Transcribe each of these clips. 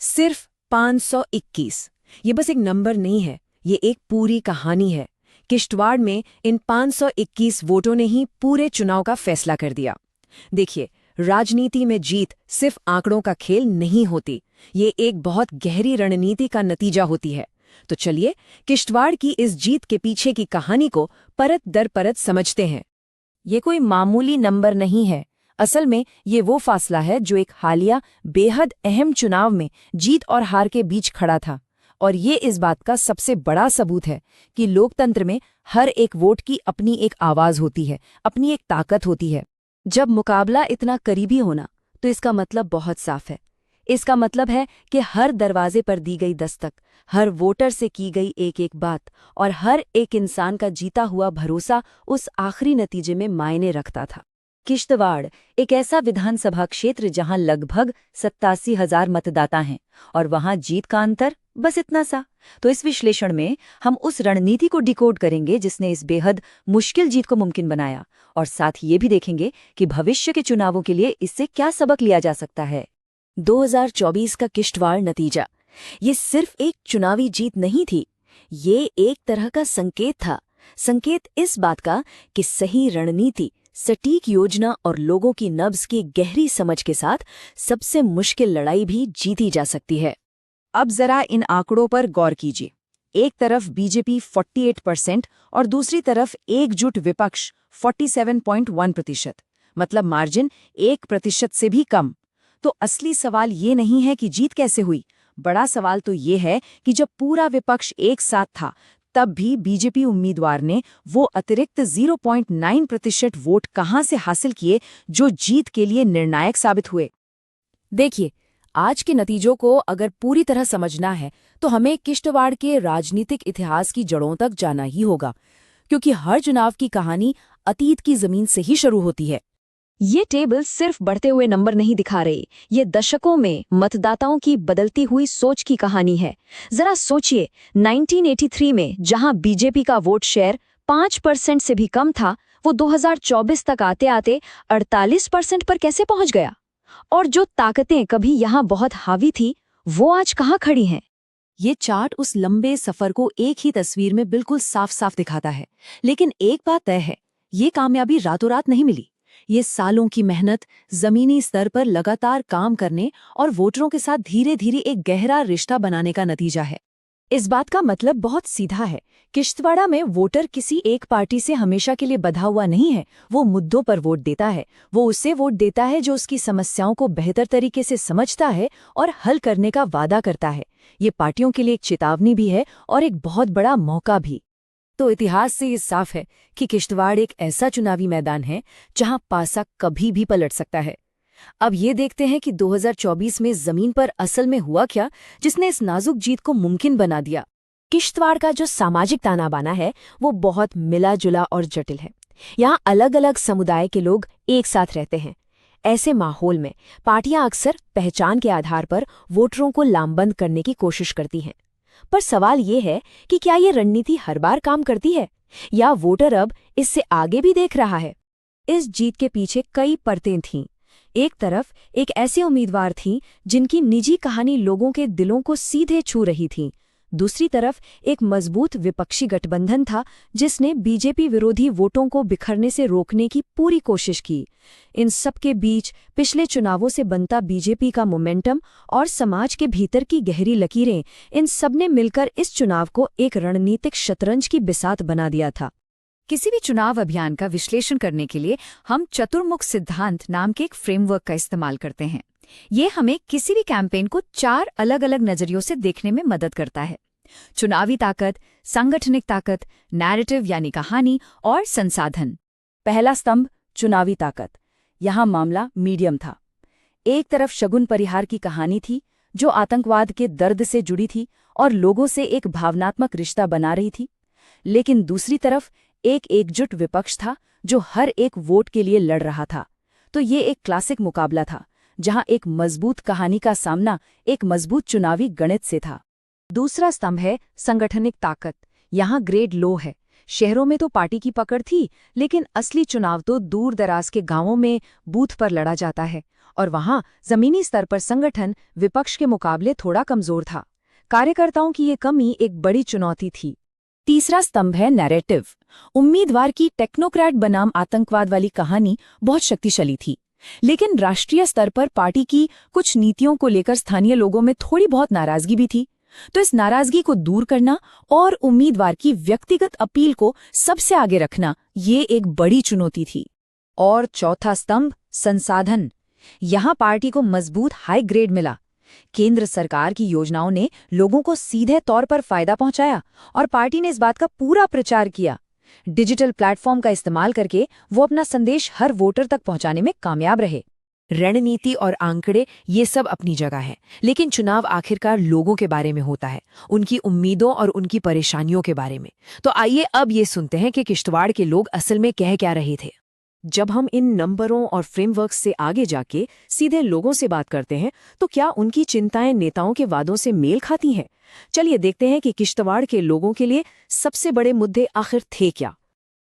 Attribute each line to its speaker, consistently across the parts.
Speaker 1: सिर्फ 521। ये बस एक नंबर नहीं है, ये एक पूरी कहानी है। किश्तवाड़ में इन 521 वोटों ने ही पूरे चुनाव का फैसला कर दिया। देखिए, राजनीति में जीत सिर्फ आंकड़ों का खेल नहीं होती, ये एक बहुत गहरी रणनीति का नतीजा होती है। तो चलिए, किश्तवाड़ की इस जीत के पीछे की कहानी को परत दर परत समझते हैं। ये कोई मामूली नंबर नहीं है। असल में ये वो फासला है जो एक हालिया बेहद अहम चुनाव में जीत और हार के बीच खड़ा था। और ये इस बात का सबसे बड़ा सबूत है कि लोकतंत्र में हर एक वोट की अपनी एक आवाज होती है, अपनी एक ताकत होती है। जब मुकाबला इतना करीबी होना, तो इसका मतलब बहुत साफ है। इसका मतलब है कि हर दरवाजे पर दी गई दस्तक, हर वोटर से की गई एक एक बात और हर एक इंसान का जीता हुआ भरोसा उस आखिरी नतीजे में मायने रखता था। किश्तवाड़ एक ऐसा विधानसभा क्षेत्र जहां लगभग 87,000 मतदाता हैं और वहां जीत का अंतर बस इतना सा। तो इस विश्लेषण में हम उस रणनीति को डिकोड करेंगे जिसने इस बेहद मुश्किल जीत को मुमकिन बनाया, और साथ ये भी देखेंगे कि भविष्य के चुनावों के लिए इससे क्या सबक लिया जा सकता है। 2024 का किश्तवाड़ नतीजा, ये सिर्फ एक चुनावी जीत नहीं थी, ये एक तरह का संकेत था। संकेत इस बात का कि सही रणनीति, सटीक योजना और लोगों की नब्ज की गहरी समझ के साथ सबसे मुश्किल लड़ाई भी जीती जा सकती है। अब जरा इन आंकड़ों पर गौर कीजिए। एक तरफ बीजेपी 48% और दूसरी तरफ एकजुट विपक्ष 47.1%, मतलब मार्जिन 1% से भी कम। तो असली सवाल ये नहीं है कि जीत कैसे हुई, बड़ा सवाल तो ये है कि जब पूरा विपक्ष एक साथ था, तब भी बीजेपी उम्मीदवार ने वो अतिरिक्त 0.9% वोट कहां से हासिल किए जो जीत के लिए निर्णायक साबित हुए। देखिए, आज के नतीजों को अगर पूरी तरह समझना है तो हमें किश्तवाड़ के राजनीतिक इतिहास की जड़ों तक जाना ही होगा, क्योंकि हर चुनाव की कहानी अतीत की जमीन से ही शुरू होती है।
Speaker 2: ये टेबल सिर्फ बढ़ते हुए नंबर नहीं दिखा रहे, ये दशकों में मतदाताओं की बदलती हुई सोच की कहानी है। जरा सोचिए, 1983 में जहां बीजेपी का वोट शेयर 5% से भी कम था, वो 2024 तक आते आते 48% पर कैसे पहुंच गया? और जो ताकतें कभी यहां बहुत हावी थी, वो आज कहां खड़ी हैं?
Speaker 1: ये चार्ट उस लंबे सफर को एक ही तस्वीर में बिल्कुल साफ साफ दिखाता है। लेकिन एक बात तय है, ये कामयाबी रातों रात नहीं मिली। ये सालों की मेहनत, जमीनी स्तर पर लगातार काम करने और वोटरों के साथ धीरे धीरे एक गहरा रिश्ता बनाने का नतीजा है। इस बात का मतलब बहुत सीधा है। किश्तवाड़ा में वोटर किसी एक पार्टी से हमेशा के लिए बंधा हुआ नहीं है। वो मुद्दों पर वोट देता है। वो उससे वोट देता है जो उसकी समस्याओं को बेहतर तरीके से समझता है और हल करने का वादा करता है। ये पार्टियों के लिए एक चेतावनी भी है और एक बहुत बड़ा मौका भी। तो इतिहास से ये साफ है कि किश्तवाड़ एक ऐसा चुनावी मैदान है जहां पासा कभी भी पलट सकता है। अब ये देखते हैं कि 2024 में जमीन पर असल में हुआ क्या, जिसने इस नाजुक जीत को मुमकिन बना दिया। किश्तवाड़ का जो सामाजिक ताना बाना है, वो बहुत मिला जुला और जटिल है। यहाँ अलग अलग समुदाय के लोग एक साथ रहते हैं। ऐसे माहौल में पार्टियां अक्सर पहचान के आधार पर वोटरों को लामबंद करने की कोशिश करती हैं। पर सवाल ये है कि क्या ये रणनीति हर बार काम करती है, या वोटर अब इससे आगे भी देख रहा है? इस जीत के पीछे कई परतें थीं। एक तरफ एक ऐसे उम्मीदवार थीं जिनकी निजी कहानी लोगों के दिलों को सीधे छू रही थी। दूसरी तरफ एक मजबूत विपक्षी गठबंधन था जिसने बीजेपी विरोधी वोटों को बिखरने से रोकने की पूरी कोशिश की। इन सब के बीच पिछले चुनावों से बनता बीजेपी का मोमेंटम और समाज के भीतर की गहरी लकीरें, इन सब ने मिलकर इस चुनाव को एक रणनीतिक शतरंज की बिसात बना दिया था। किसी भी चुनाव अभियान का विश्लेषण करने के लिए हम चतुर्मुख सिद्धांत नाम के एक फ्रेमवर्क का इस्तेमाल करते हैं। ये हमें किसी भी कैंपेन को 4 अलग अलग नजरियों से देखने में मदद करता है: चुनावी ताकत, सांगठनिक ताकत, नैरेटिव यानी कहानी, और संसाधन। पहला स्तंभ, चुनावी ताकत। यहाँ मामला मीडियम था। एक तरफ शगुन परिहार की कहानी थी जो आतंकवाद के दर्द से जुड़ी थी और लोगों से एक भावनात्मक रिश्ता बना रही थी। लेकिन दूसरी तरफ एक एकजुट विपक्ष था जो हर एक वोट के लिए लड़ रहा था। तो ये एक क्लासिक मुकाबला था जहां एक मजबूत कहानी का सामना एक मजबूत चुनावी गणित से था। दूसरा स्तंभ है संगठनिक ताकत। यहाँ ग्रेड लो है। शहरों में तो पार्टी की पकड़ थी, लेकिन असली चुनाव तो दूर दराज के गांवों में बूथ पर लड़ा जाता है।
Speaker 2: और वहां जमीनी स्तर पर संगठन विपक्ष के मुकाबले थोड़ा कमजोर था। कार्यकर्ताओं की ये कमी एक बड़ी चुनौती थी।
Speaker 1: तीसरा स्तंभ है नैरेटिव। उम्मीदवार की टेक्नोक्रेट बनाम आतंकवाद वाली कहानी बहुत शक्तिशाली थी, लेकिन राष्ट्रीय स्तर पर पार्टी की कुछ नीतियों को लेकर स्थानीय लोगों में थोड़ी बहुत नाराजगी भी थी। तो इस नाराजगी को दूर करना और उम्मीदवार की व्यक्तिगत अपील को सबसे आगे रखना, ये एक बड़ी चुनौती थी।
Speaker 2: और चौथा स्तंभ संसाधन। यहां पार्टी को मजबूत हाई ग्रेड मिला। केंद्र सरकार की योजनाओं ने लोगों को सीधे तौर पर फायदा पहुंचाया और पार्टी ने इस बात का पूरा प्रचार किया। डिजिटल प्लेटफॉर्म का इस्तेमाल करके वो अपना संदेश हर वोटर तक पहुंचाने में कामयाब रहे।
Speaker 1: रणनीति और आंकड़े ये सब अपनी जगह है, लेकिन चुनाव आखिरकार लोगों के बारे में होता है, उनकी उम्मीदों और उनकी परेशानियों के बारे में। तो आइए अब ये सुनते हैं कि किश्तवाड़ के लोग असल में कह क्या रहे थे। जब हम इन नंबरों और फ्रेमवर्क्स से आगे जाके सीधे लोगों से बात करते हैं, तो क्या उनकी चिंताएं नेताओं के वादों से मेल खाती हैं? चलिए देखते हैं कि किश्तवाड़ के लोगों के लिए सबसे बड़े मुद्दे आखिर थे क्या।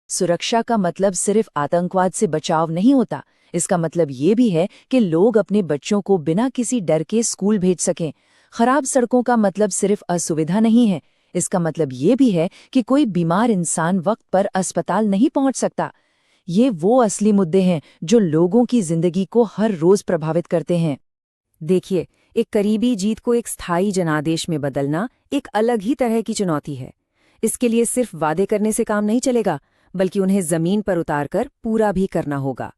Speaker 1: सुरक्षा का मतलब सिर्फ आतंकवाद से बचाव नहीं होता। इसका मतलब ये भी है कि लोग अपने बच्चों को बिना किसी डर के स्कूल भेज सकें। खराब सड़कों का मतलब सिर्फ असुविधा नहीं है, इसका मतलब ये भी है कि कोई बीमार इंसान वक्त पर अस्पताल नहीं पहुंच सकता। ये वो असली मुद्दे हैं जो लोगों की जिंदगी को हर रोज प्रभावित करते हैं। देखिए, एक करीबी जीत को एक स्थायी जनादेश में बदलना एक अलग ही तरह की चुनौती है। इसके लिए सिर्फ वादे करने से काम नहीं चलेगा, बल्कि उन्हें जमीन पर उतारकर पूरा भी करना होगा।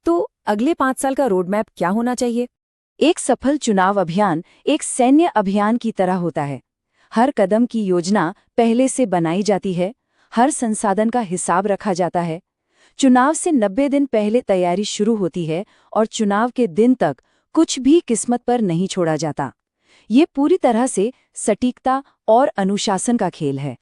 Speaker 1: तो अगले 5 साल का रोड मैप क्या होना चाहिए?
Speaker 2: एक सफल चुनाव अभियान एक सैन्य अभियान की तरह होता है। हर कदम की योजना पहले से बनाई जाती है, हर संसाधन का हिसाब रखा जाता है। चुनाव से 90 दिन पहले तैयारी शुरू होती है और चुनाव के दिन तक कुछ भी किस्मत पर नहीं छोड़ा जाता। ये पूरी तरह से सटीकता और अनुशासन का खेल है।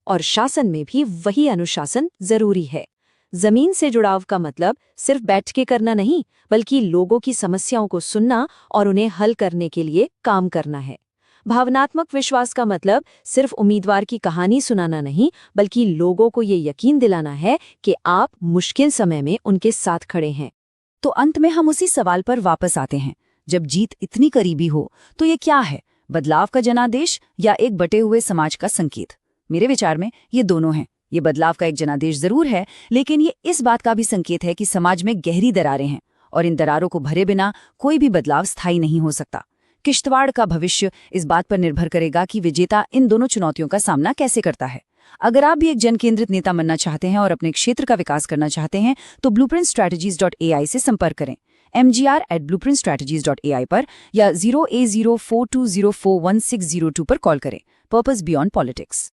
Speaker 2: और शासन में भी वही अनुशासन जरूरी है। जमीन से जुड़ाव का मतलब सिर्फ बैठ के करना नहीं, बल्कि लोगों की समस्याओं को सुनना और उन्हें हल करने के लिए काम करना है। भावनात्मक विश्वास का मतलब सिर्फ उम्मीदवार की कहानी सुनाना नहीं, बल्कि लोगों को ये यकीन दिलाना है कि आप मुश्किल समय में उनके साथ खड़े हैं।
Speaker 1: तो अंत में हम उसी सवाल पर वापस आते हैं, जब जीत इतनी करीबी हो तो ये क्या है? बदलाव का जनादेश या एक बटे हुए समाज का संकेत? मेरे विचार में ये दोनों हैं। ये बदलाव का एक जनादेश जरूर है, लेकिन ये इस बात का भी संकेत है कि समाज में गहरी दरारें हैं और इन दरारों को भरे बिना कोई भी बदलाव स्थायी नहीं हो सकता। किश्तवाड़ का भविष्य इस बात पर निर्भर करेगा कि विजेता इन दोनों चुनौतियों का सामना कैसे करता है। अगर आप भी एक जनकेंद्रित नेता बनना चाहते हैं और अपने क्षेत्र का विकास करना चाहते हैं, तो blueprintstrategies.ai से संपर्क करें। mgr@blueprintstrategies.ai पर या 0A04204160 पर कॉल करें। Purpose beyond politics.